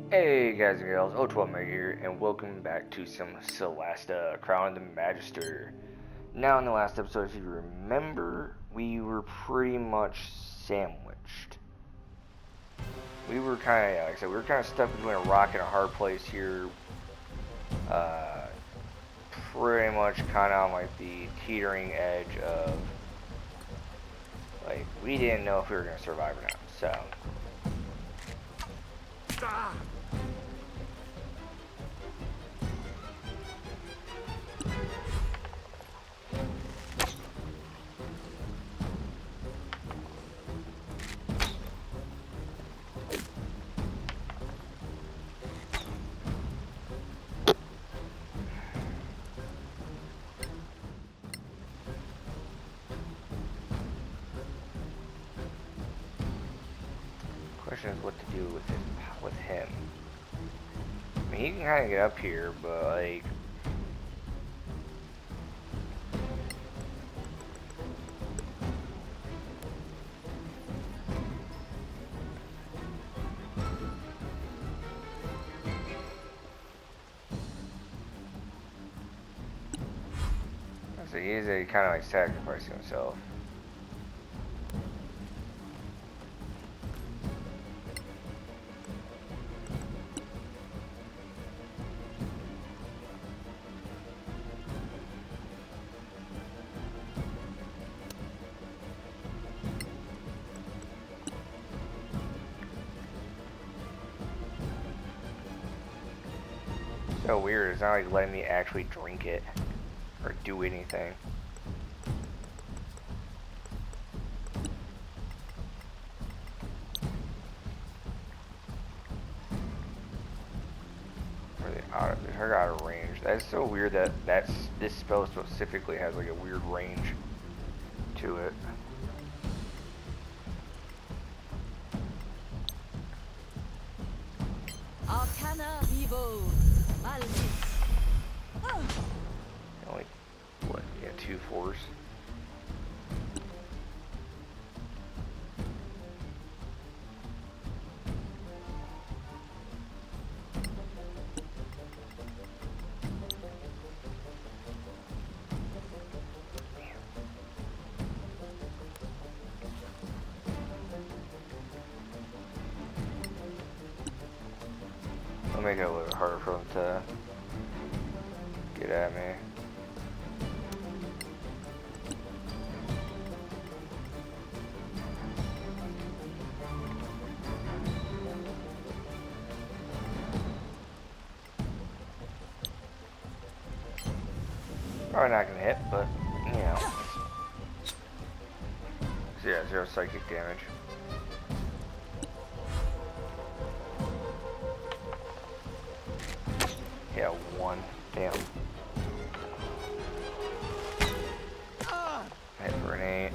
Hey guys and girls, O12 here, and welcome back to some Solasta, Crown of the Magister. Now in the last episode, if you remember, we were pretty much sandwiched. We were kind of, like I said, we were kind of stuck between a rock and a hard place here. Uh, Pretty much kind of on like the teetering edge of, like, we didn't know if we were going to survive or not, so. Question is what to do with him. I mean, he can kind of get up here, but like, so he is kind of like sacrificing himself. So weird, it's not like letting me actually drink it or do anything. Or they're out of range. That's so weird that this spell specifically has like a weird range to it. Arcana Vivo, albeit. Only, what, yeah, 2 4s. I'll make it a little bit harder for them to get at me. Probably not gonna hit, but you know. So yeah, 0 psychic damage. Yeah, 1. Damn. Hit for an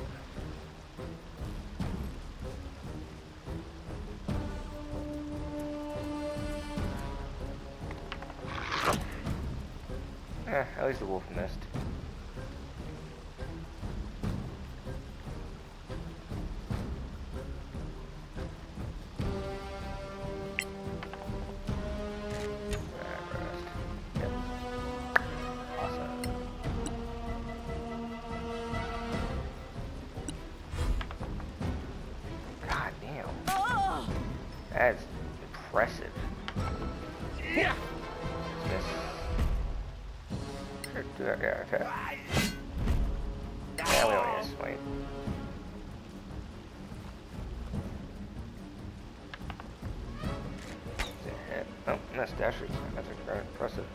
8. At least the wolf missed. That's impressive. Yeah. Miss. Sure, do that, yeah, okay. Yeah, we don't need to swing. Hit. Oh, that's dashes. That's impressive.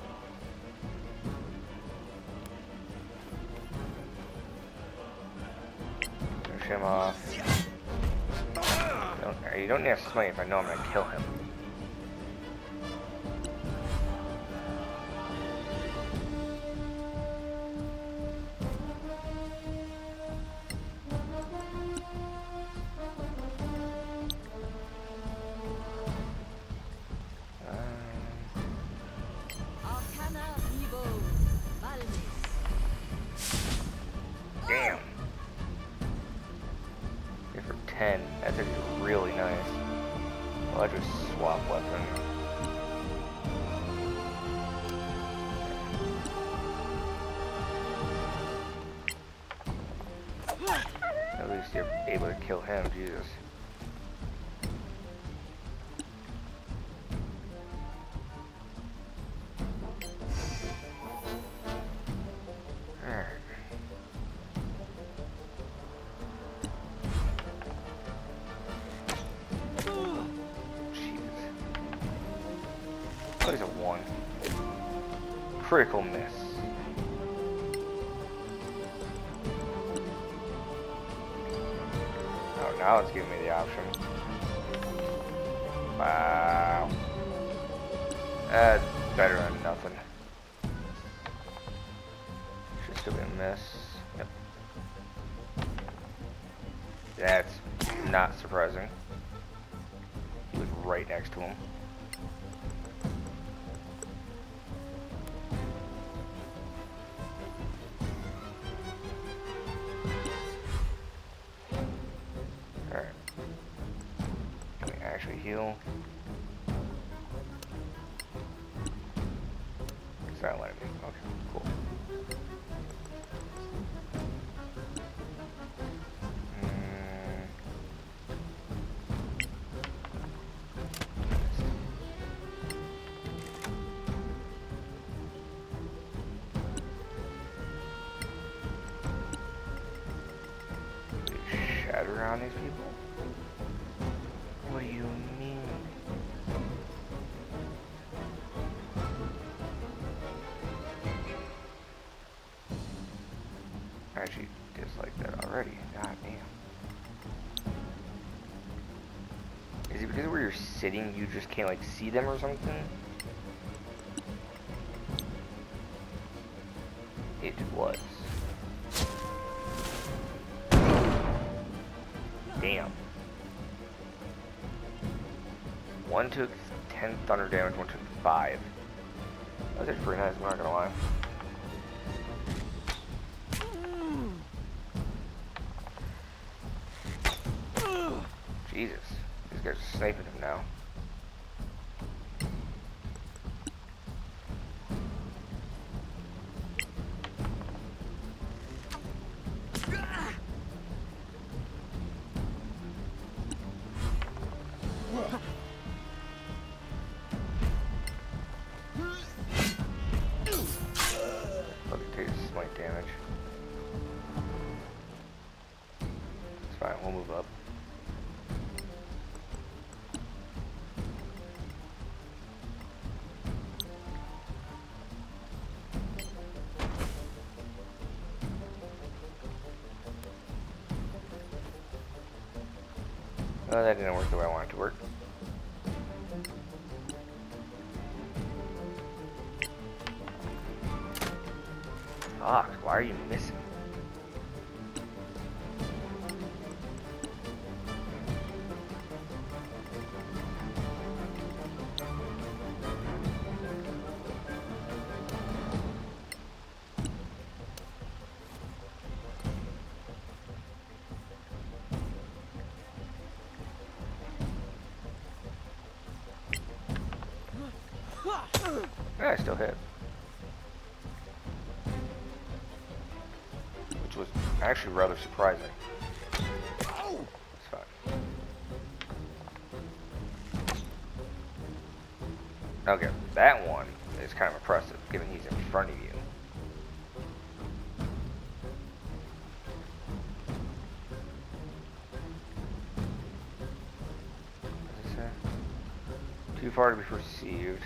Finish him off. You don't need to smite if I know I'm gonna kill him. Damn. Hit for 10. That's actually really nice. Well, I just able to kill him, Jesus. Alright. Jesus. What is a 1? Critical miss. Oh, now it's giving me the option. Wow. That's better than nothing. Should still be a miss. Yep. That's not surprising. He was right next to him. Alright. Can we actually heal? It's not letting me. Okay, cool. Shatter on these people? What do you mean? I actually dislike that already. God damn. Is it because where you're sitting you just can't like see them or something? It was. Damn. One took 10 thunder damage, one took 5. That was actually pretty nice, I'm not gonna lie. Jesus. These guys are sniping him now. Damage. It's fine, we'll move up. Oh, that didn't work the way I wanted it to work. Fuck, why are you missing? Yeah, I still hit. Which was actually rather surprising. It's fine. Okay, that one is kind of impressive, given he's in front of you. What does it say? Too far to be perceived.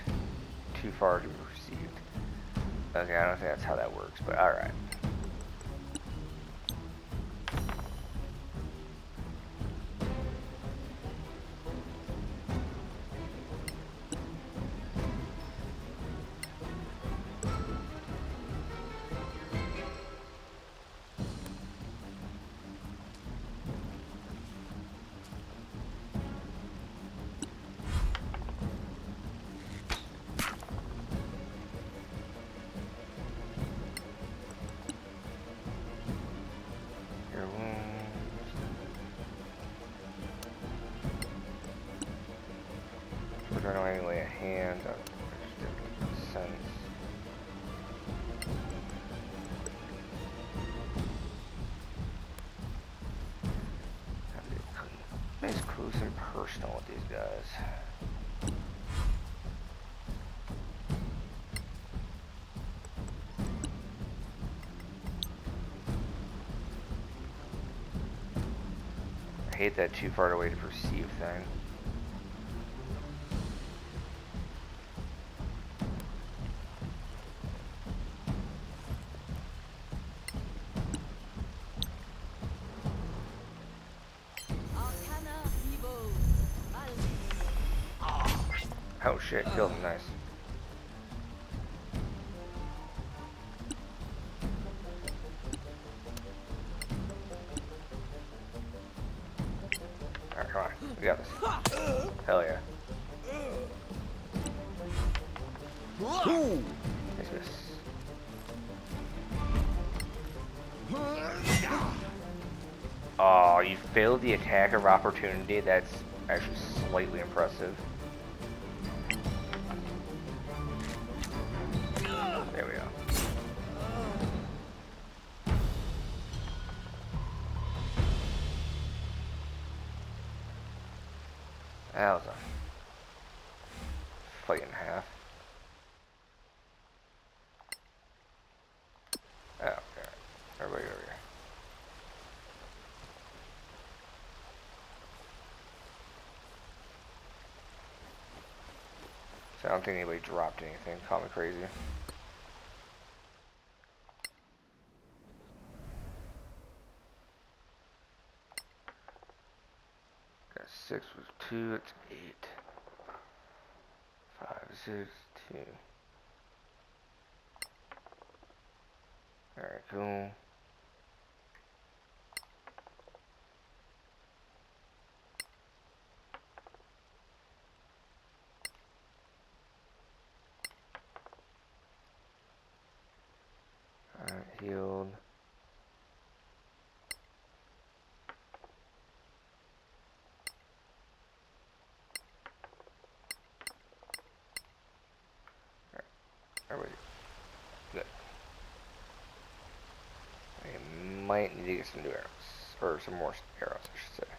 Too far to be perceived. Okay, I don't think that's how that works, but alright. I don't really lay a hand on sense. personal with these guys. I hate that too far away to perceive thing. Oh shit, killed him, nice. Alright, come on, we got this. Hell yeah. Nice miss. Oh, you failed the attack of opportunity. That's actually slightly impressive. There we go. That was a fight and a half. Oh, okay. Everybody over here. So I don't think anybody dropped anything. Call me crazy. Got 6 was 2, it's 8. 5, 6, 2. Alright, cool. Alright, healed. Alright, everybody. Good. I might need to get some new arrows. Or some more arrows, I should say.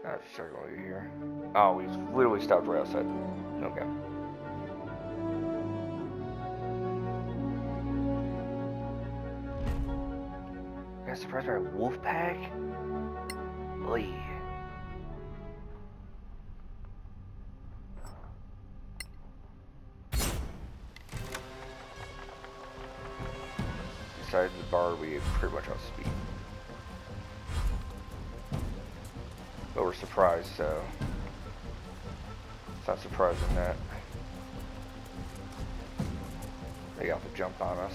I'll just check over here. Oh, we literally stopped right outside. Okay. Got surprised by a wolf pack? Oy. Besides the bar, we pretty much outspeed. But we're surprised, so it's not surprising that they got the jump on us.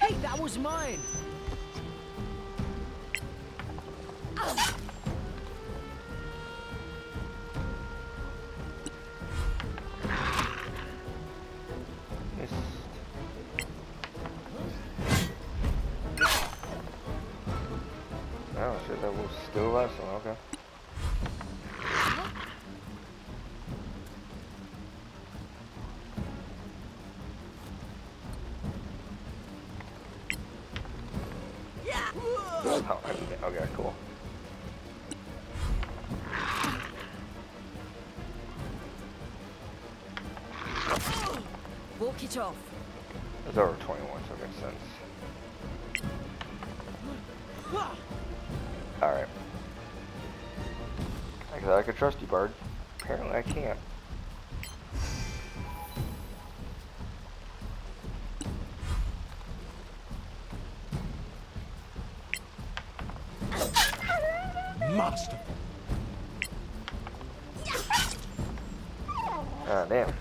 Hey, that was mine! Missed. Oh shit, that was still the last one, okay. Oh, okay, cool. Walk it off. It's over 21, so it makes sense. Alright. I thought I could trust you, Bard. Apparently I can't. Master. Ah, damn.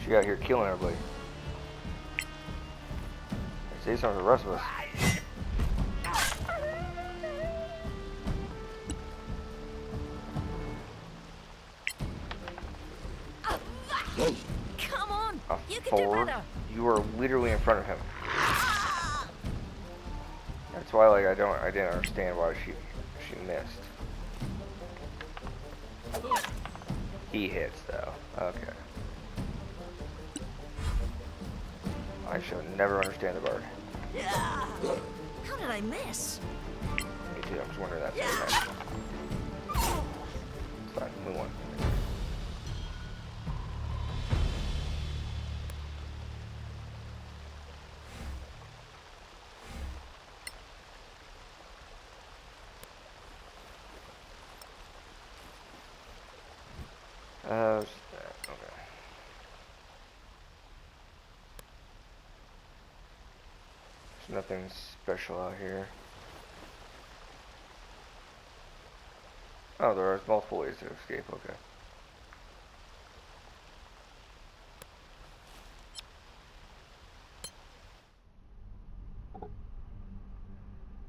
She out here killing everybody. Say something to the rest of us. Come on, you can do Thor, better. you are literally in front of him. That's why, like, I didn't understand why she missed. He hits though. Okay. I shall never understand the Bard. How did I miss? Me too. I'm just wondering that. It's fine. Move on. Okay. There's nothing special out here. Oh, there are multiple ways to escape. Okay.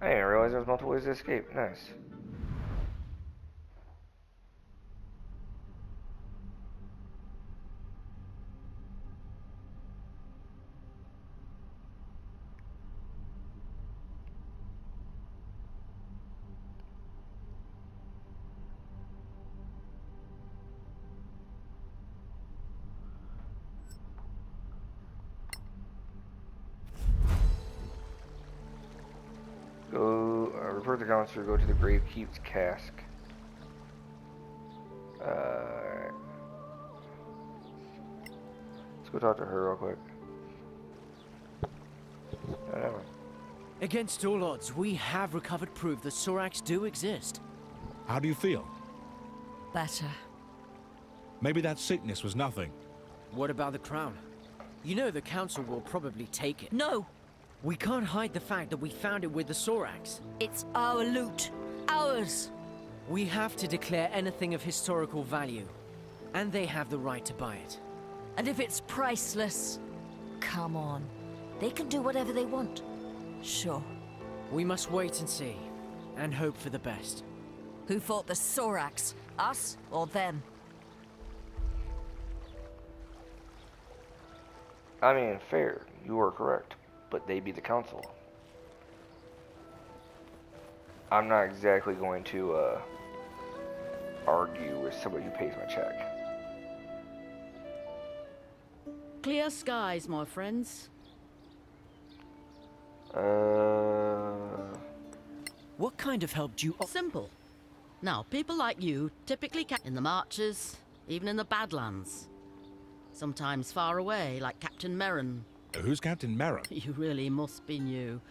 I didn't realize there was multiple ways to escape. Nice. Go, report the counselor, go to the Grave Keep's cask. Let's go talk to her real quick. Never. Against all odds, we have recovered proof that Soraks do exist. How do you feel? Better. Maybe that sickness was nothing. What about the crown? You know the council will probably take it. No, We can't hide the fact that we found it with the Soraks. it's our loot. Ours. We have to declare anything of historical value. And they have the right to buy it. And if it's priceless, come on. They can do whatever they want. Sure. We must wait and see. And hope for the best. Who fought the Soraks? Us or them? I mean, fair. You are correct. But they be the council. I'm not exactly going to argue with somebody who pays my check. Clear skies, my friends. What kind of help do you... Simple. Now, people like you typically in the marches, even in the Badlands. Sometimes far away, like Captain Merrin. Who's Captain Merrin? You really must be new.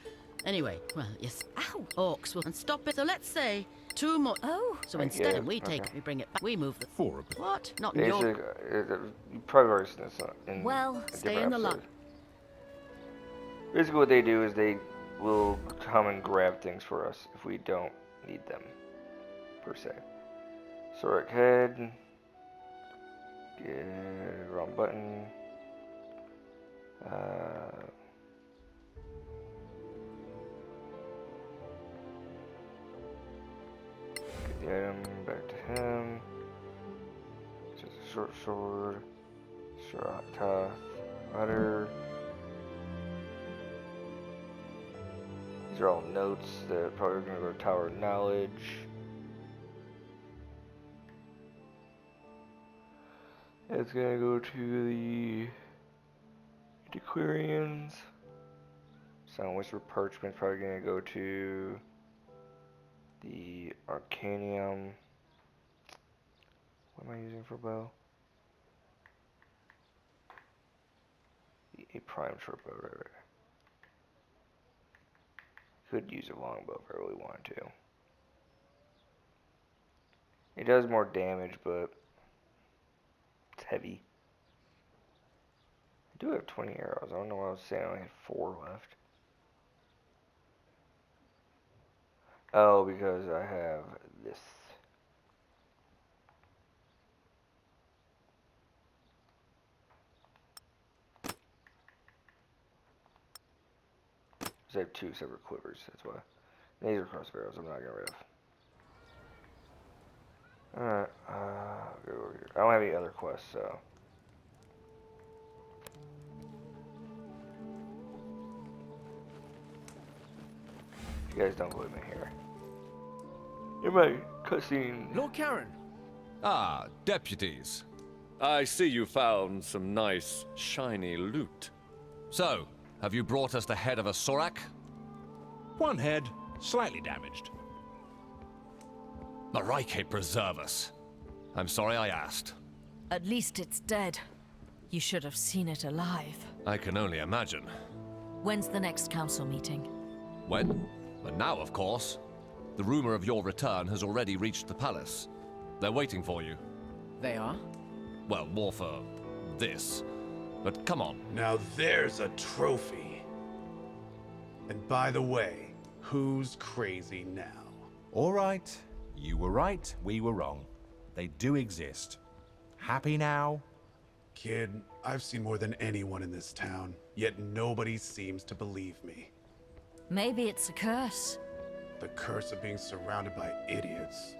Anyway, well, yes. Ow! Orcs will and stop it. So let's say 2 more. Oh. So instead, Yeah, we take okay. it, we bring it back. We move the. Four of them. What? Not in Basically, your. you probably already seen this in Well, a stay different in the episode. lot. Basically, what they do is they will come and grab things for us if we don't need them, per se. Sorak head. Get wrong button. Get the item back to him. Just a short sword. Short tough. Ladder. These are all notes that are probably going to go to Tower of Knowledge. It's going to go to the Antiquarians. Sound Whisper Parchment probably going to go to the Arcanium. What am I using for bow? The A prime short bow, right. Could use a longbow if I really wanted to. It does more damage, but it's heavy. I do have 20 arrows. I don't know why I was saying I only had 4 left. Oh, because I have this. I have 2 separate quivers, that's why. These are crossbows I'm not getting rid of. Alright, go over here. I don't have any other quests, so. You guys don't believe me here. You're my cussing. Lord Caron. Ah, deputies. I see you found some nice, shiny loot. So, have you brought us the head of a Sorak? One head, slightly damaged. Marike preserve us. I'm sorry I asked. At least it's dead. You should have seen it alive. I can only imagine. When's the next council meeting? When? But now, of course. The rumor of your return has already reached the palace. They're waiting for you. They are? Well, more for this. But come on. Now there's a trophy. And by the way, who's crazy now? All right. You were right, we were wrong. They do exist. Happy now? Kid, I've seen more than anyone in this town, yet nobody seems to believe me. Maybe it's a curse. The curse of being surrounded by idiots.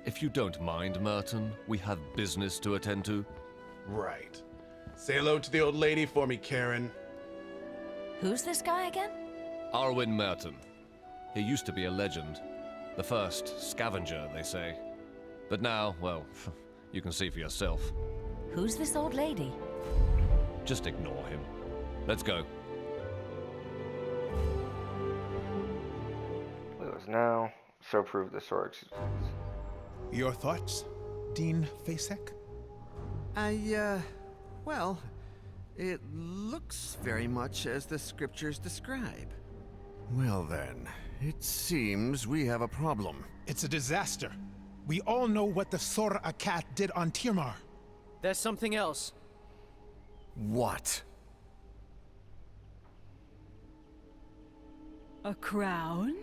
If you don't mind, Merton, we have business to attend to. Right. Say hello to the old lady for me, Karen. Who's this guy again? Arwen Merton. He used to be a legend. The first scavenger, they say. But now, well, you can see for yourself. Who's this old lady? Just ignore him. Let's go. Lewis now. So prove the Soraks. Your thoughts, Dean Fasek? Well, it looks very much as the scriptures describe. Well then, it seems we have a problem. It's a disaster. We all know what the Soraks did on Tirmar. There's something else. What? A crown?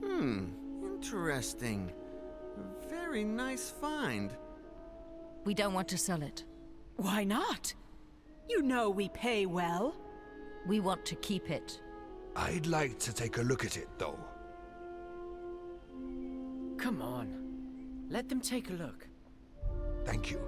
Interesting. Very nice find. We don't want to sell it. Why not? You know we pay well. We want to keep it. I'd like to take a look at it, though. Come on. Let them take a look. Thank you.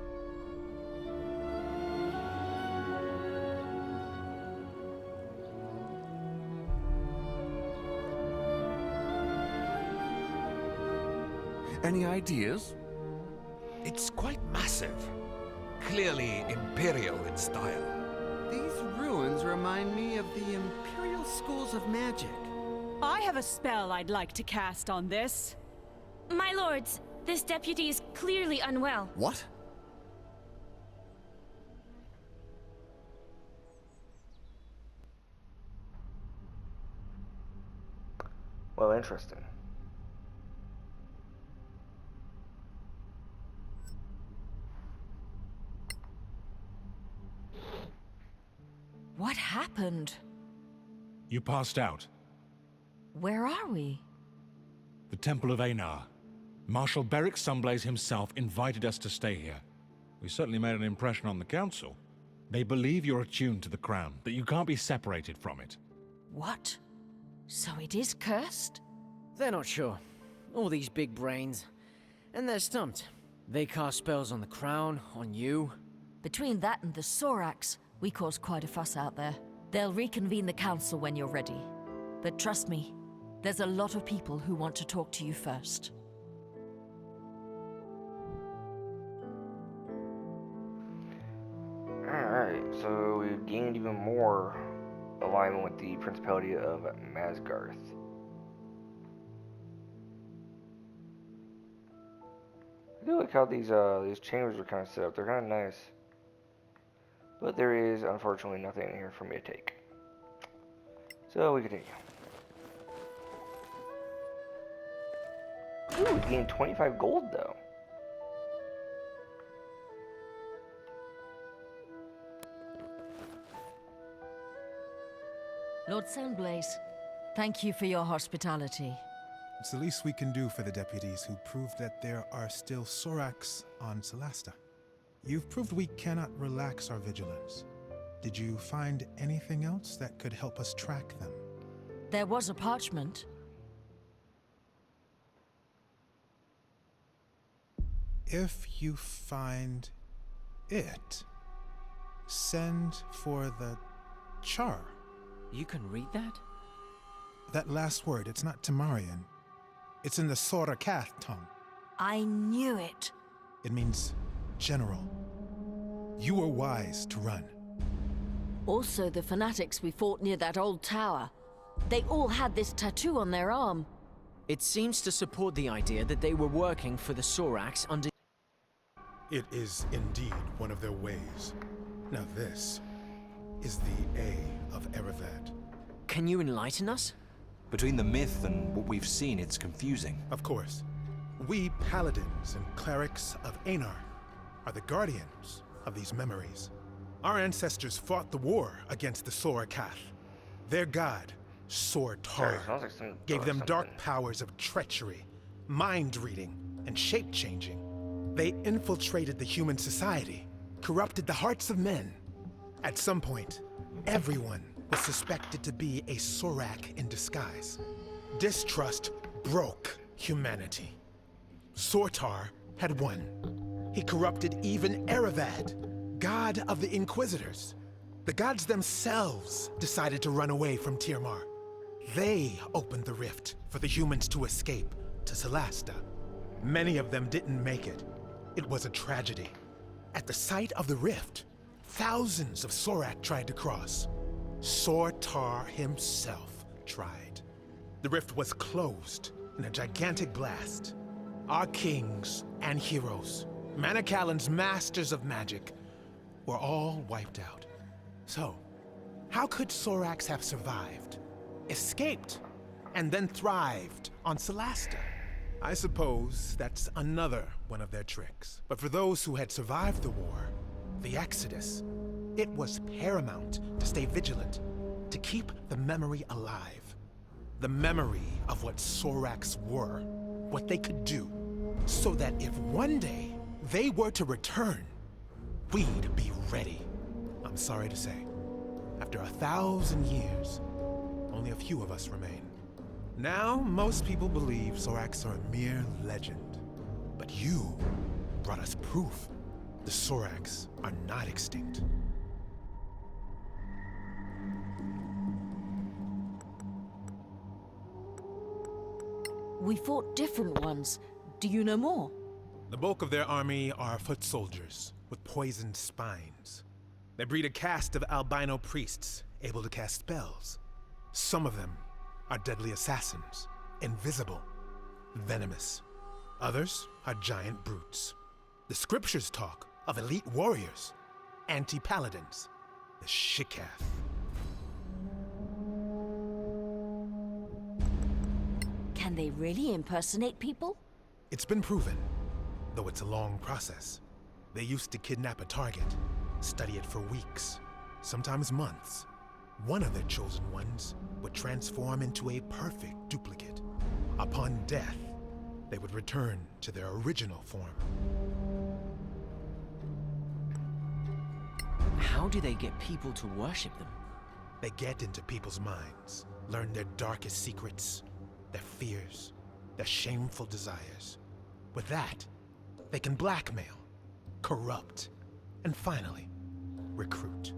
Any ideas? It's quite massive. Clearly imperial in style. These ruins remind me of the Imperial Schools of Magic. I have a spell I'd like to cast on this. My lords, this deputy is clearly unwell. What? Well, interesting. What happened? You passed out. Where are we? The Temple of Einar. Marshal Beric Sunblaze himself invited us to stay here. We certainly made an impression on the council. They believe you're attuned to the crown, that you can't be separated from it. What? So it is cursed? They're not sure. All these big brains. And they're stumped. They cast spells on the crown, on you. Between that and the Soraks, we caused quite a fuss out there. They'll reconvene the council when you're ready. But trust me, there's a lot of people who want to talk to you first. Alright, so we've gained even more alignment with the Principality of Masgarth. I do like how these chambers are kind of set up. They're kind of nice. But there is, unfortunately, nothing in here for me to take. So we continue. Ooh, we gained 25 gold though. Lord Sandblaze, thank you for your hospitality. It's the least we can do for the deputies who proved that there are still Soraks on Solasta. You've proved we cannot relax our vigilance. Did you find anything else that could help us track them? There was a parchment. If you find it, send for the char. You can read that? That last word, it's not Temarian. It's in the Sorakath tongue. I knew it. It means general. You were wise to run. Also, the fanatics we fought near that old tower. They all had this tattoo on their arm. It seems to support the idea that they were working for the Soraks under... It is indeed one of their ways. Now this is the A of Erevad. Can you enlighten us? Between the myth and what we've seen, it's confusing. Of course. We paladins and clerics of Einar are the guardians of these memories. Our ancestors fought the war against the Sorakath. Their god, Sortar, gave them dark powers of treachery, mind-reading, and shape-changing. They infiltrated the human society, corrupted the hearts of men. At some point, everyone was suspected to be a Sorak in disguise. Distrust broke humanity. Sortar had won. He corrupted even Erevad, god of the Inquisitors. The gods themselves decided to run away from Tirmar. They opened the rift for the humans to escape to Solasta. Many of them didn't make it. It was a tragedy. At the site of the rift, thousands of Sorak tried to cross. Sortar himself tried. The rift was closed in a gigantic blast. Our kings and heroes, Manicalan's masters of magic, were all wiped out. So, how could Soraks have survived, escaped, and then thrived on Solasta? I suppose that's another one of their tricks. But for those who had survived the war, the Exodus, it was paramount to stay vigilant, to keep the memory alive. The memory of what Soraks were, what they could do, so that if one day they were to return, we'd be ready. I'm sorry to say, after 1,000 years, only a few of us remain. Now, most people believe Soraks are a mere legend. But you brought us proof. The Soraks are not extinct. We fought different ones. Do you know more? The bulk of their army are foot soldiers with poisoned spines. They breed a caste of albino priests able to cast spells. Some of them are deadly assassins, invisible, venomous. Others are giant brutes. The scriptures talk of elite warriors, anti-paladins, the Shikath. Can they really impersonate people? It's been proven, though it's a long process. They used to kidnap a target, study it for weeks, sometimes months. One of their chosen ones would transform into a perfect duplicate. Upon death, they would return to their original form. How do they get people to worship them? They get into people's minds, learn their darkest secrets, their fears, their shameful desires. With that, they can blackmail, corrupt, and finally, recruit.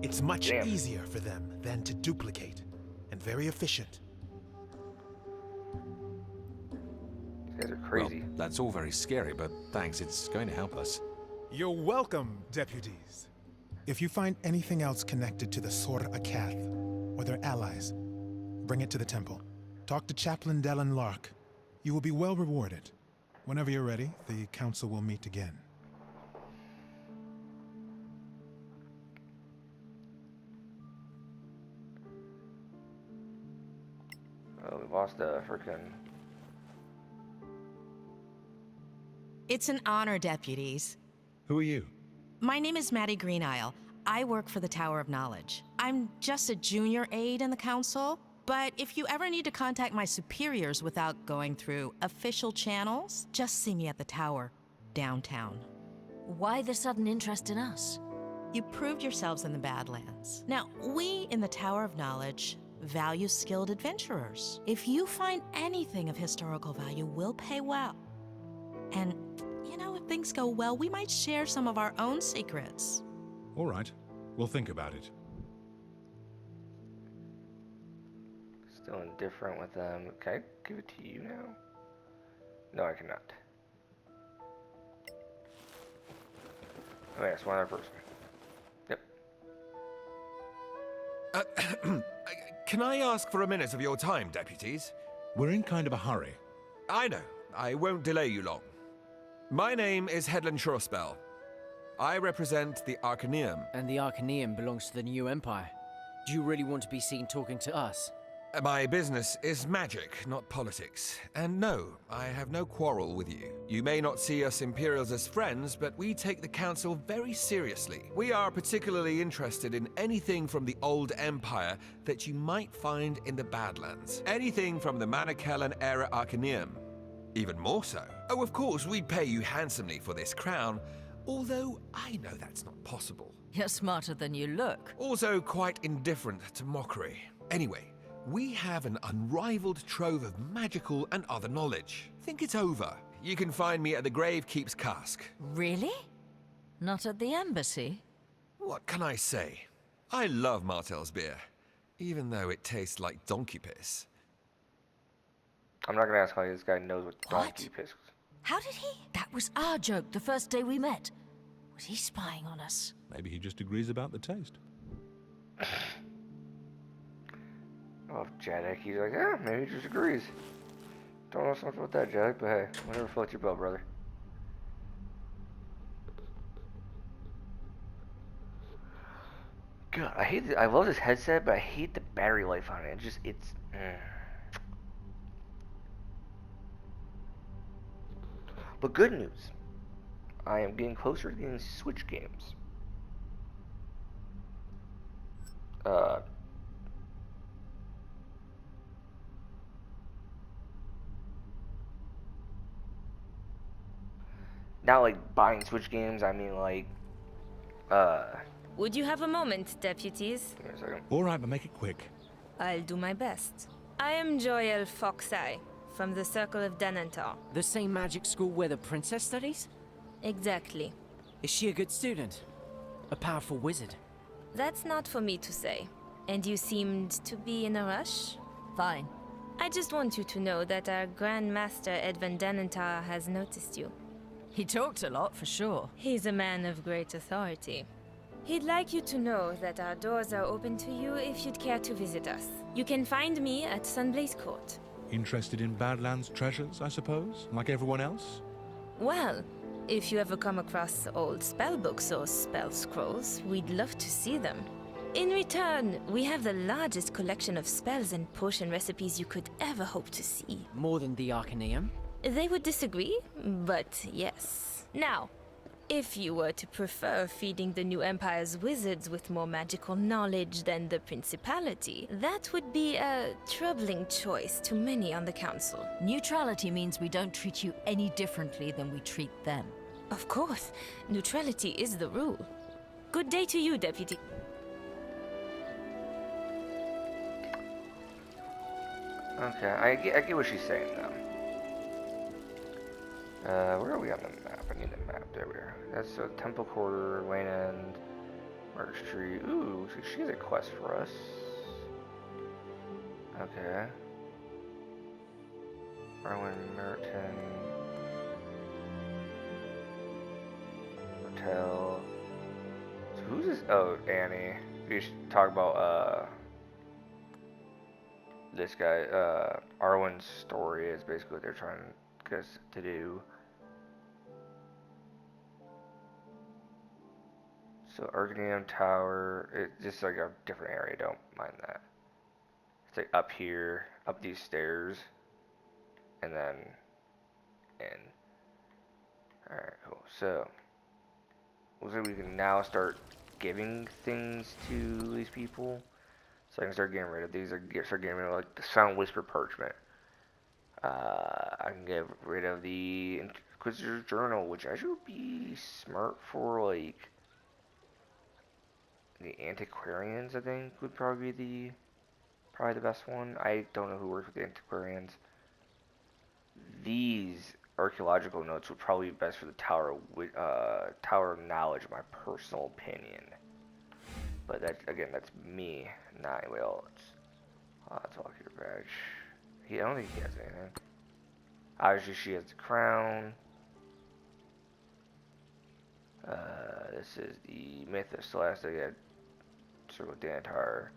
It's much easier for them than to duplicate, and very efficient. These guys are crazy. Well, that's all very scary, but thanks, it's going to help us. You're welcome, deputies. If you find anything else connected to the Sorakath or their allies, bring it to the temple. Talk to Chaplain Dellen Lark. You will be well rewarded. Whenever you're ready, the council will meet again. Oh, we lost a freaking It's an honor, deputies. Who are you? My name is Maddie Greenisle. I work for the Tower of Knowledge. I'm just a junior aide in the council, but if you ever need to contact my superiors without going through official channels, just see me at the tower, downtown. Why the sudden interest in us? You proved yourselves in the Badlands. Now, we in the Tower of Knowledge value skilled adventurers. If you find anything of historical value, we'll pay well. And, you know, if things go well, we might share some of our own secrets. All right. We'll think about it. Still indifferent with them. Can I give it to you now? No, I cannot. Oh, yes, one other person. Yep. Can I ask for a minute of your time, deputies? We're in kind of a hurry. I know. I won't delay you long. My name is Headland Shorespell. I represent the Arcaneum. And the Arcaneum belongs to the New Empire. Do you really want to be seen talking to us? My business is magic, not politics. And no, I have no quarrel with you. You may not see us Imperials as friends, but we take the Council very seriously. We are particularly interested in anything from the Old Empire that you might find in the Badlands. Anything from the Manicellan era Arcaneum. Even more so. Oh, of course, we'd pay you handsomely for this crown, although I know that's not possible. You're smarter than you look. Also quite indifferent to mockery. Anyway, we have an unrivaled trove of magical and other knowledge. Think it over. You can find me at the Gravekeep's Cask. Really? Not at the embassy? What can I say? I love Martel's beer, even though it tastes like donkey piss. I'm not gonna ask how this guy knows what donkey piss is. How did he? That was our joke the first day we met. Was he spying on us? Maybe he just agrees about the taste. Oh, Jadek, he's like, yeah, maybe he just agrees. Don't know so much about that, Jadek, but hey, whatever floats your boat, brother. God, I hate I love this headset, but I hate the battery life on it. It's But good news, I am getting closer to getting Switch games. Not like buying Switch games, I mean like, Would you have a moment, deputies? Give me a second. All right, but make it quick. I'll do my best. I am Joyel Foxeye, from the Circle of Denantar. The same magic school where the princess studies? Exactly. Is she a good student? A powerful wizard? That's not for me to say. And you seemed to be in a rush? Fine. I just want you to know that our Grand Master Edvin Denantar has noticed you. He talked a lot, for sure. He's a man of great authority. He'd like you to know that our doors are open to you if you'd care to visit us. You can find me at Sunblaze Court. Interested in Badlands treasures, I suppose, like everyone else? Well, if you ever come across old spellbooks or spell scrolls, we'd love to see them. In return, we have the largest collection of spells and potion recipes you could ever hope to see. More than the Arcaneum? They would disagree, but yes. Now, if you were to prefer feeding the New Empire's wizards with more magical knowledge than the Principality, that would be a troubling choice to many on the Council. Neutrality means we don't treat you any differently than we treat them. Of course, neutrality is the rule. Good day to you, Deputy. Okay, I get what she's saying now. Where are we on the map? I need the map. There we are. That's Temple Quarter, Lane End, Mark Street. Ooh, she has a quest for us. Okay. Arwen Merton. Hotel. So who's this? Oh, Annie. We should talk about, this guy. Arwen's story is basically what they're trying to get us to do. So Arcaneum Tower, it's just like a different area, don't mind that. It's like up here, up these stairs, and then in. Alright, cool. So, looks like we can now start giving things to these people. So I can start getting rid of these. I can start getting rid of like the Sound Whisper Parchment. I can get rid of the Inquisitor's Journal, which actually would be smart for like the antiquarians. I think would probably be the best one. I don't know who works with the antiquarians. These archaeological notes would probably be best for the Tower of Knowledge, my personal opinion. But that, again, that's me, not anybody else. Talk your badge. I don't think he has anything. Obviously, she has the crown. This is the Myth of Solasta. Yeah, Circle Dantar.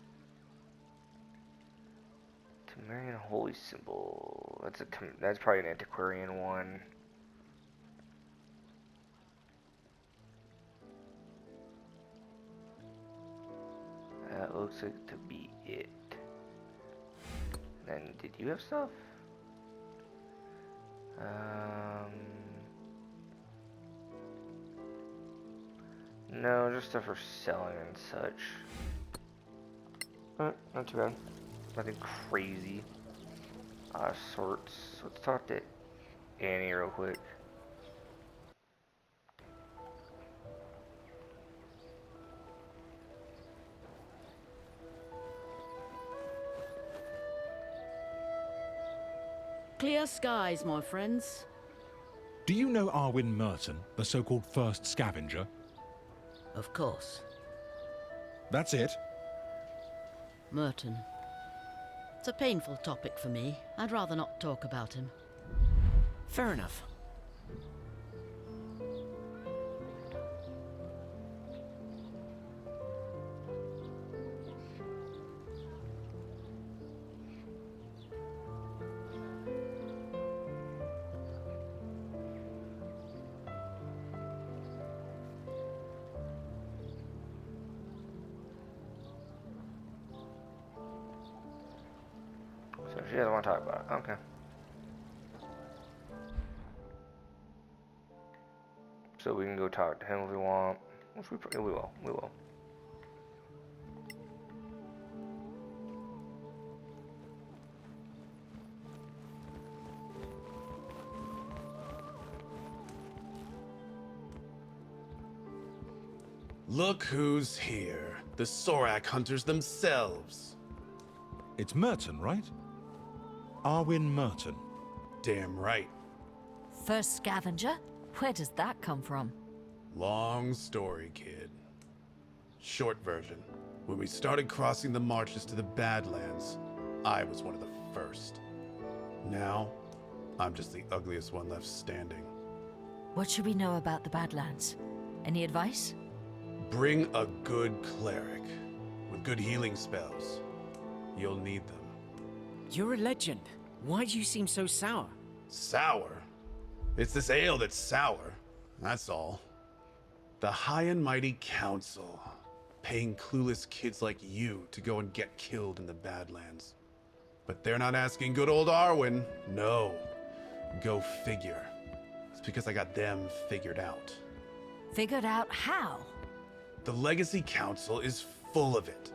Temerian Holy Symbol. That's probably an antiquarian one. That looks like to be it. Then, did you have stuff? No, just stuff for selling and such. Not too bad. Nothing crazy. Sorts. Let's talk to Annie real quick. Clear skies, my friends. Do you know Arwin Merton, the so-called first scavenger? Of course. That's it? Merton. It's a painful topic for me. I'd rather not talk about him. Fair enough. So she doesn't want to talk about it. Okay. So we can go talk to him if we want. Which we will. We will. Look who's here. The Sorak hunters themselves. It's Merton, right? Arwin Merton. Damn right. First scavenger? Where does that come from? Long story, kid. Short version. When we started crossing the marches to the Badlands, I was one of the first. Now, I'm just the ugliest one left standing. What should we know about the Badlands? Any advice? Bring a good cleric with good healing spells. You'll need them. You're a legend. Why do you seem so sour? Sour? It's this ale that's sour. That's all. The High and Mighty Council, paying clueless kids like you to go and get killed in the Badlands. But they're not asking good old Arwin. No. Go figure. It's because I got them figured out. Figured out how? The Legacy Council is full of it,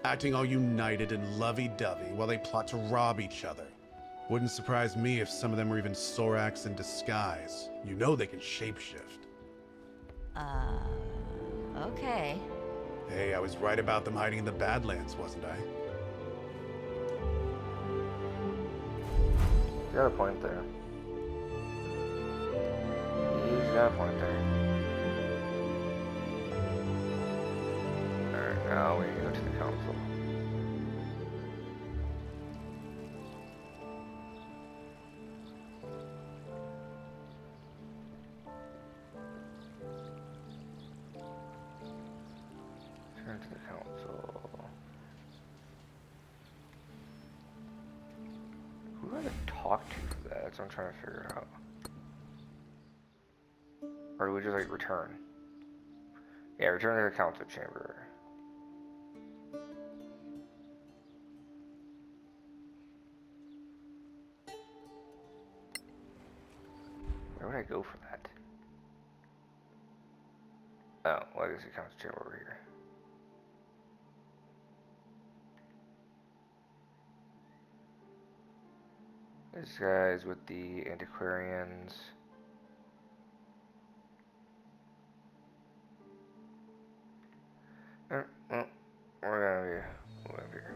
acting all united and lovey-dovey while they plot to rob each other. Wouldn't surprise me if some of them were even Soraks in disguise. You know they can shapeshift. Okay. Hey, I was right about them hiding in the Badlands, wasn't I? He's got a point there. He's got a point there. Alright, now we go to the council. Turn to the council. Who do I talk to for that? That's what I'm trying to figure out. Or do we just like return? Yeah, return to the council chamber. Where would I go for that? Oh, well, I guess it comes to over here. This guy's with the antiquarians. Well, we're gonna be over here.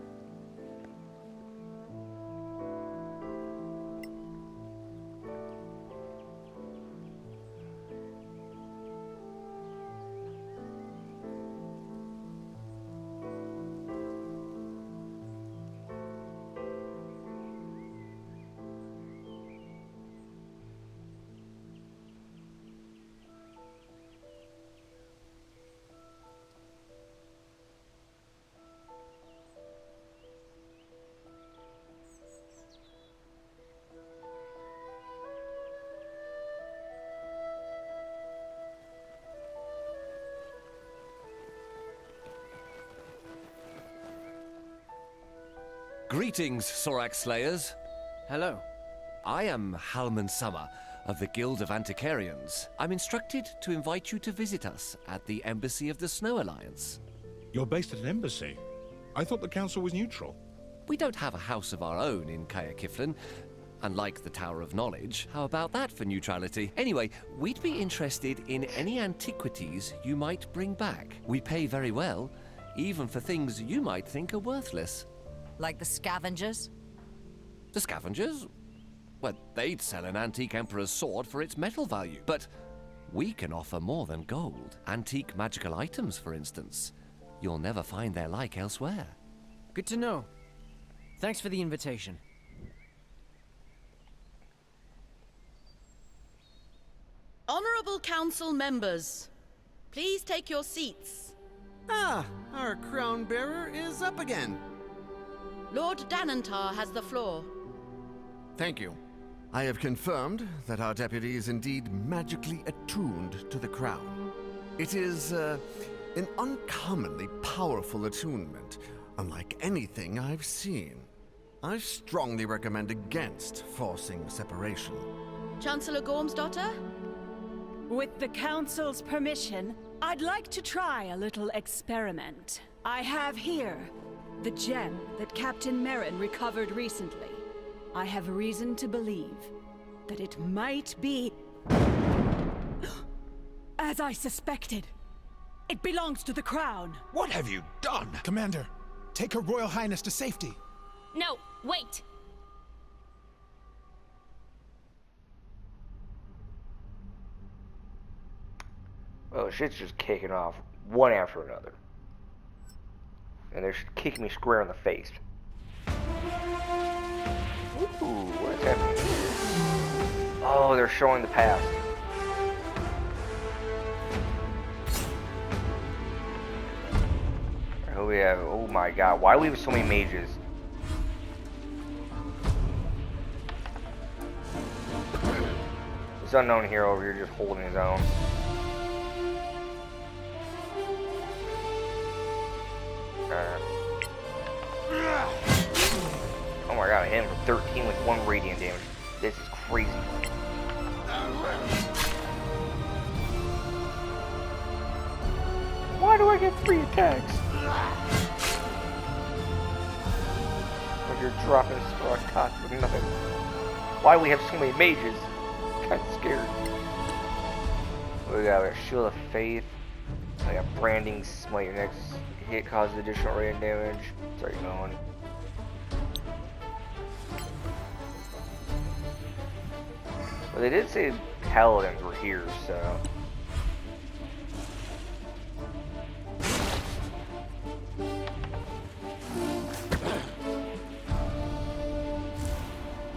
Greetings, Soraks Slayers. Hello. I am Halman Summer of the Guild of Antiquarians. I'm instructed to invite you to visit us at the Embassy of the Snow Alliance. You're based at an embassy? I thought the council was neutral. We don't have a house of our own in Caer Cyflem, unlike the Tower of Knowledge. How about that for neutrality? Anyway, we'd be interested in any antiquities you might bring back. We pay very well, even for things you might think are worthless. Like the scavengers? The scavengers? Well, they'd sell an antique emperor's sword for its metal value. But we can offer more than gold. Antique magical items, for instance. You'll never find their like elsewhere. Good to know. Thanks for the invitation. Honorable council members, please take your seats. Ah, our crown bearer is up again. Lord Danantar has the floor. Thank you. I have confirmed that our deputy is indeed magically attuned to the crown. It is an uncommonly powerful attunement, unlike anything I've seen. I strongly recommend against forcing separation. Chancellor Gormsdotter? With the council's permission, I'd like to try a little experiment. I have here the gem that Captain Merrin recovered recently. I have reason to believe that it might be... as I suspected. It belongs to the crown. What have you done? Commander, take Her Royal Highness to safety. No, wait! Well, shit's just kicking off one after another. And they're kicking me square in the face. Ooh, what is happening? Oh, they're showing the past. Who we have? Oh my god, why do we have so many mages? This unknown hero over here just holding his own. Oh my god, I hit him for 13 with 1 radiant damage. This is crazy. Why do I get 3 attacks? Like you're dropping a Soraks with nothing. Why do we have so many mages? I'm kind of scared. We got a Shield of Faith. I got Branding Smite. Your next hit causes additional radiant damage. Sorry, going. Well, they did say paladins were here, so.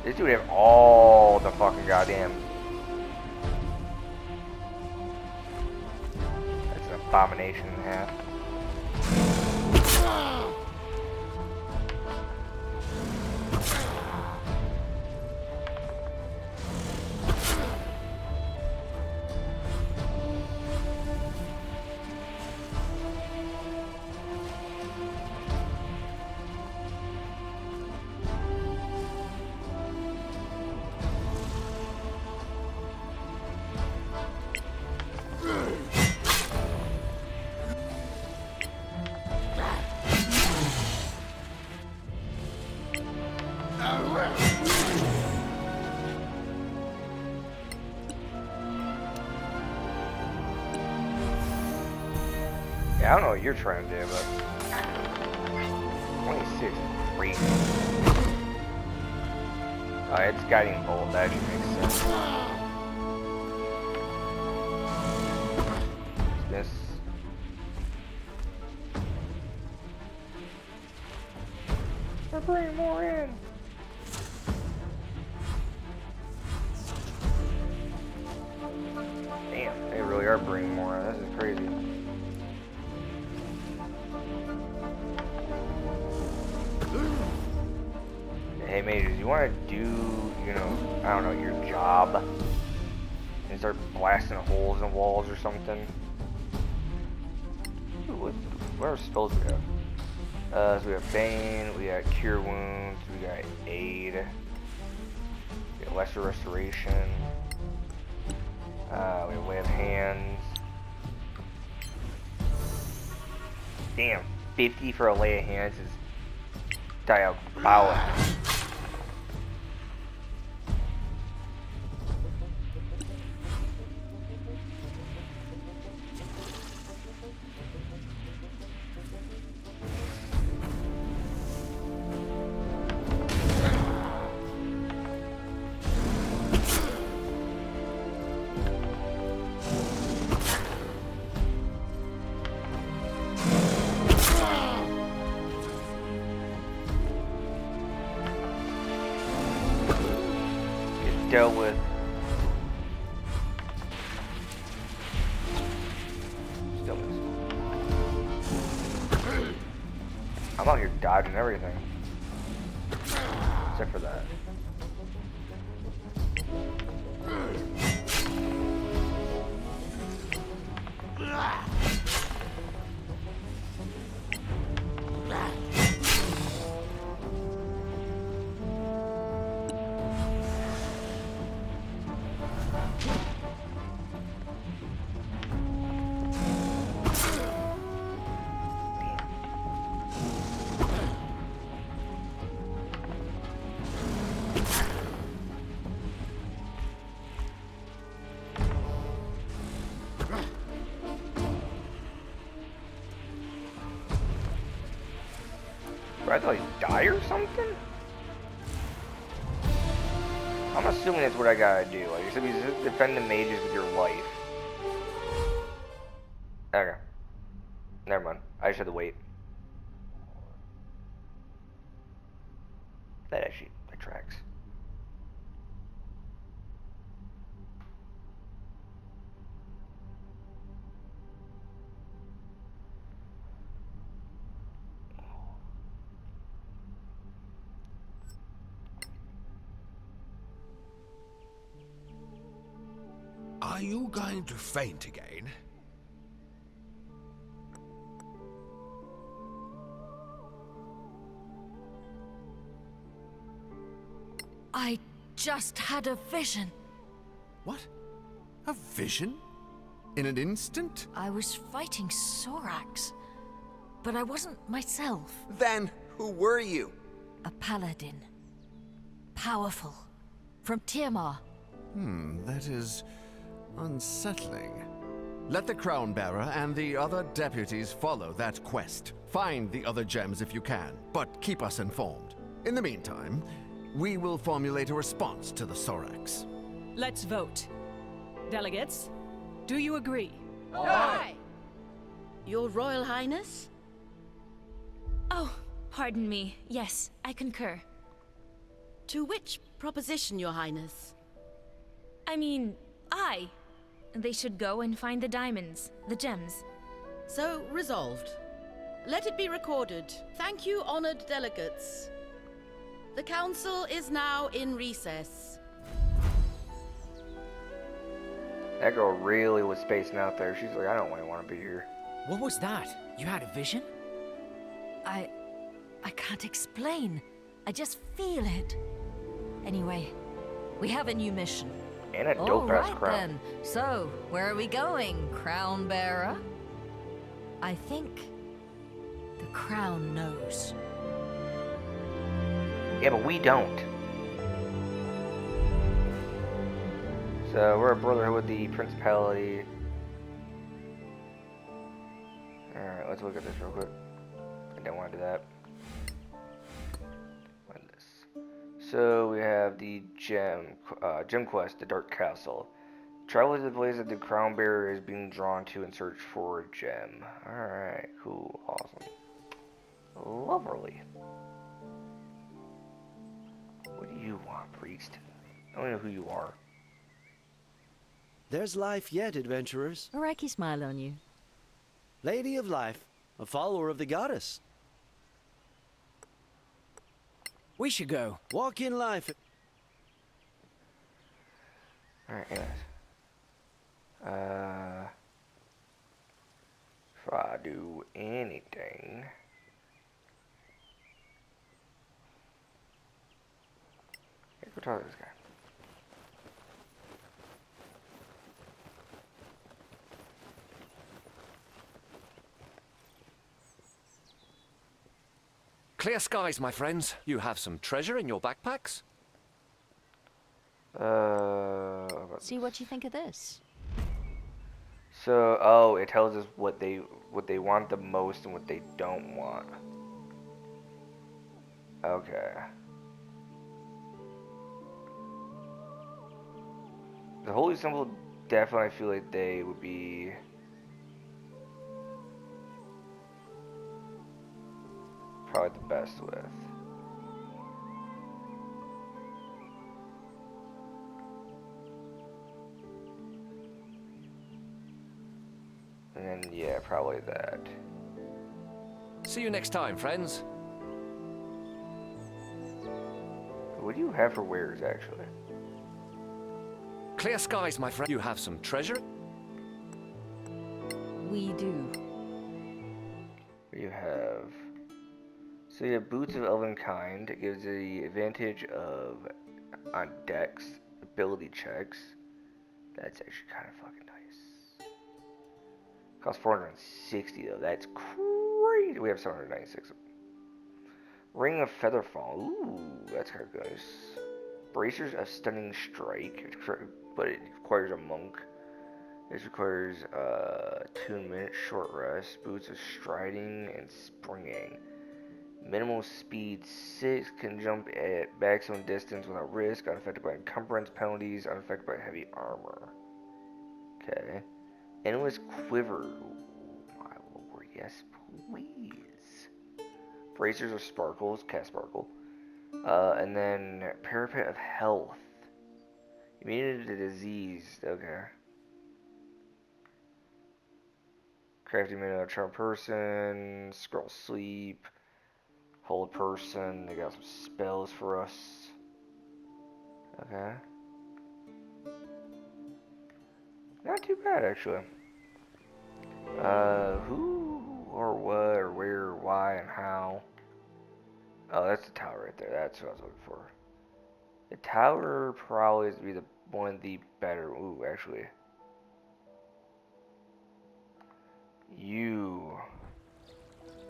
This dude have all the fucking goddamn. That's an abomination and a half. Yeah, I don't know what you're trying to do, but 26 is great. It's guiding bolt. That actually makes sense. This. We're bringing more in. Damn, they really are bringing more in. This is crazy. Hey mages, you want to do, you know, I don't know, your job and start blasting holes in walls or something? Ooh, what are spells we have? So we have Bane, we got Cure Wounds, we got Aid, we got Lesser Restoration, we have Lay of Hands. Damn, 50 for a Lay of Hands is diabolical. Dealt with. Still miss. I'm out here dodging everything. Except for that. I thought he'd die or something? I'm assuming that's what I gotta do. Like, you said, you just defend the mages with your life. Okay. Never mind. I just had to wait. That tracks. Are you going to faint again? I just had a vision. What? A vision? In an instant? I was fighting Soraks, but I wasn't myself. Then, who were you? A paladin. Powerful. From Tiamar. That is unsettling. Let the Crown Bearer and the other deputies follow that quest. Find the other gems if you can, but keep us informed. In the meantime, we will formulate a response to the Soraks. Let's vote. Delegates, do you agree? Aye! Your Royal Highness? Oh, pardon me. Yes, I concur. To which proposition, Your Highness? I mean, aye. They should go and find the diamonds, the gems. So resolved. Let it be recorded. Thank you, honored delegates. The council is now in recess. That girl really was spacing out there. She's like, I don't really want to be here. What was that? You had a vision? I can't explain. I just feel it. Anyway, we have a new mission. And a dope-ass All right, crown. then. So, where are we going, Crown Bearer? I think the Crown knows. Yeah, but we don't. So, we're a brotherhood with the Principality. Alright, let's look at this real quick. I don't want to do that. So we have the gem quest, the Dark Castle. Travel to the place that the crown bearer is being drawn to and search for a gem. Alright, cool, awesome. Lovely. What do you want, priest? I don't know who you are. There's life yet, adventurers. A Reiki smile on you. Lady of Life, a follower of the goddess. We should go. Walk in life. Alright, anyways. If I do anything... Go talk to this guy. Clear skies, my friends. You have some treasure in your backpacks? See what you think of this. So, oh, it tells us what they want the most and what they don't want. Okay. The holy symbol, definitely feel like they would be probably the best with. And then, yeah, probably that. See you next time, friends. What do you have for wares, actually? Clear skies, my friend. You have some treasure? We do. You have... So you have Boots of Elven Kind. It gives the advantage of on dex ability checks. That's actually kind of fucking nice. Costs 460 though. That's crazy. We have 796. Ring of Featherfall. Ooh, that's kind of good. Bracers of Stunning Strike, but it requires a monk. This requires 2 minutes short rest. Boots of Striding and Springing. Minimal speed 6, can jump at maximum distance without risk, unaffected by encumbrance penalties, unaffected by heavy armor. Okay. Endless Quiver. Ooh, my lord, yes please. Bracers of Sparkles, cast Sparkle. And then Parapet of Health. Immunity to disease, okay. Crafty Minute, Charm Person, Scroll Sleep. Hold Person, they got some spells for us. Okay. Not too bad, actually. Who, or what, or where, or why, and how. Oh, that's the tower right there. That's what I was looking for. The tower probably is to be one of the better. Ooh, actually. You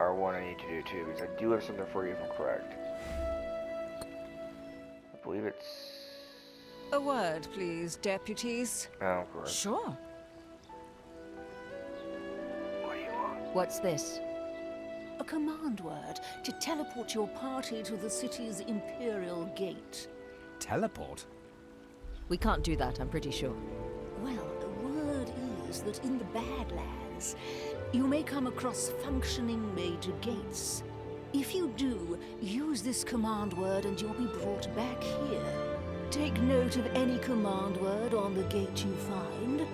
are one I need to do too, because I do have something for you if I'm correct. I believe it's... A word, please, deputies. Oh, of course. Sure. What do you want? What's this? A command word to teleport your party to the city's Imperial Gate. Teleport? We can't do that, I'm pretty sure. Well, the word is that in the Badlands, you may come across functioning major gates. If you do, use this command word and you'll be brought back here. Take note of any command word on the gate you find,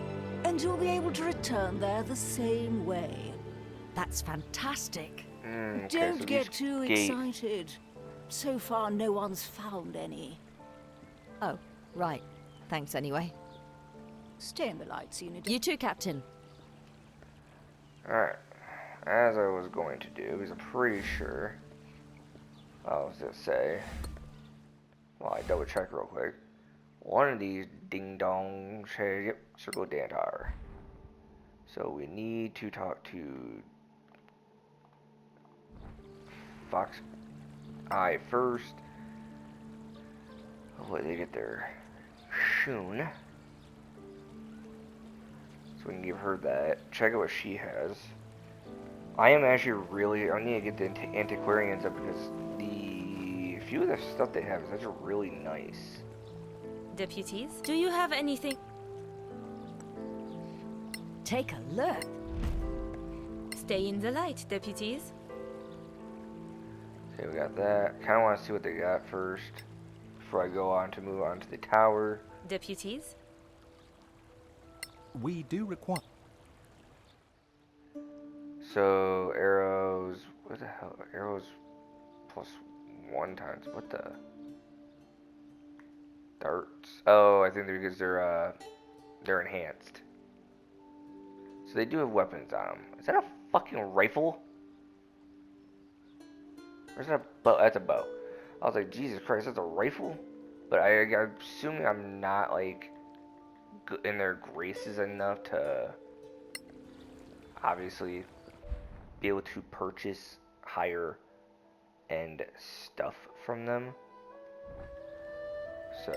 and you'll be able to return there the same way. That's fantastic. Okay, Don't so get these too excited. So far, no one's found any. Oh, right. Thanks anyway. Stay in the lights, Unity. You too, Captain. Alright. As I was going to do, because I'm pretty sure... I was going to say... Well, I double check real quick. One of these ding-dong says, yep, Circle Dantar. So we need to talk to... Fox Eye first. Hopefully they get there soon. So we can give her that. Check out what she has. I am actually really, I need to get the antiquarians up because the few of the stuff they have is actually really nice. Deputies, do you have anything? Take a look. Stay in the light, deputies. Okay, we got that. Kind of want to see what they got first before I go on to move on to the tower. Deputies? We do require... So, arrows... What the hell? Arrows +1 times... What the... Darts. Oh, I think they're because they're enhanced. So they do have weapons on them. Is that a fucking rifle? Or is that a bow? That's a bow. I was like, Jesus Christ, that's a rifle? But I'm assuming I'm not, like, in their graces enough to obviously be able to purchase higher end stuff from them. So...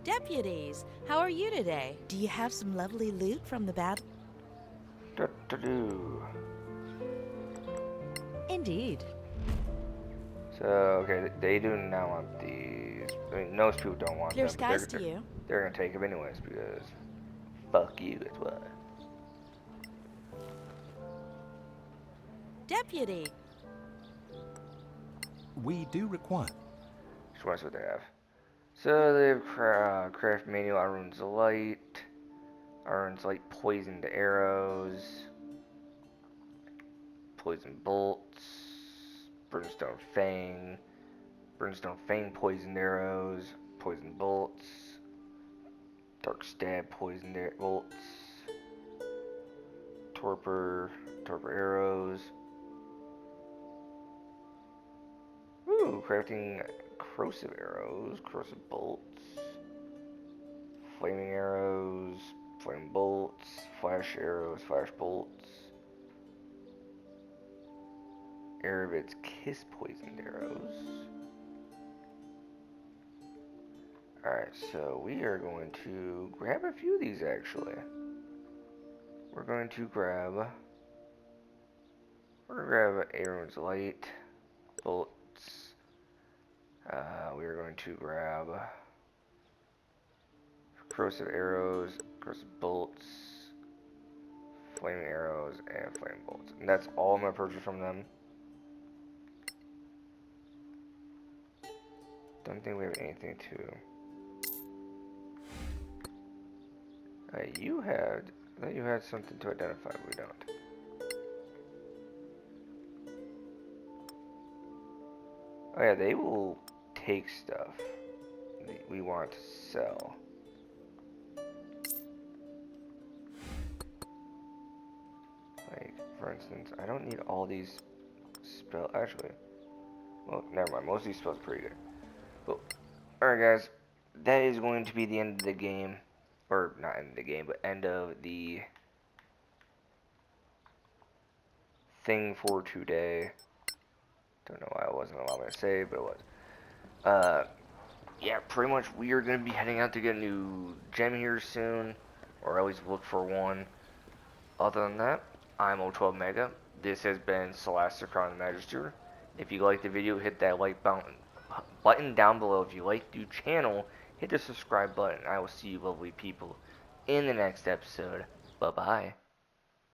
Deputies, how are you today? Do you have some lovely loot from the bad? Indeed. So, okay, they do not want these. I mean, most people don't want Clear them. skies to you. They're gonna take them anyways because fuck you, that's why. Deputy. We do require... Just want to see what they have. So they have craft manual, Iron's Light. Iron's Light poisoned arrows. Poison bolts. Brimstone Fang. Brimstone Fang poisoned arrows. Poison bolts. Dark Stab poisoned bolts. Torpor arrows. Ooh, crafting corrosive arrows, corrosive bolts, flaming arrows, flame bolts, flash arrows, flash bolts, Erebit's kiss poisoned arrows. Alright, so we are going to grab a few of these actually. We're going to grab Aaron's Light, bolts. We are going to grab corrosive arrows, corrosive bolts, flaming arrows, and flame bolts. And that's all I'm going to purchase from them. Don't think we have anything to... I thought you had something to identify, but we don't. Oh yeah, they will take stuff we want to sell. Like, for instance, I don't need all these spells. Actually, well, never mind. Most of these spells are pretty good. But, alright guys, that is going to be the end of the game. Or, not end of the game, but end of the thing for today. Don't know why I wasn't allowed me to say, but it was. Yeah, pretty much we are going to be heading out to get a new gem here soon, or at least look for one. Other than that, I'm O12 Mega. This has been Solasta, Crown of the Magister. If you liked the video, hit that like button down below. If you like the channel, hit the subscribe button. I will see you lovely people in the next episode. Bye-bye.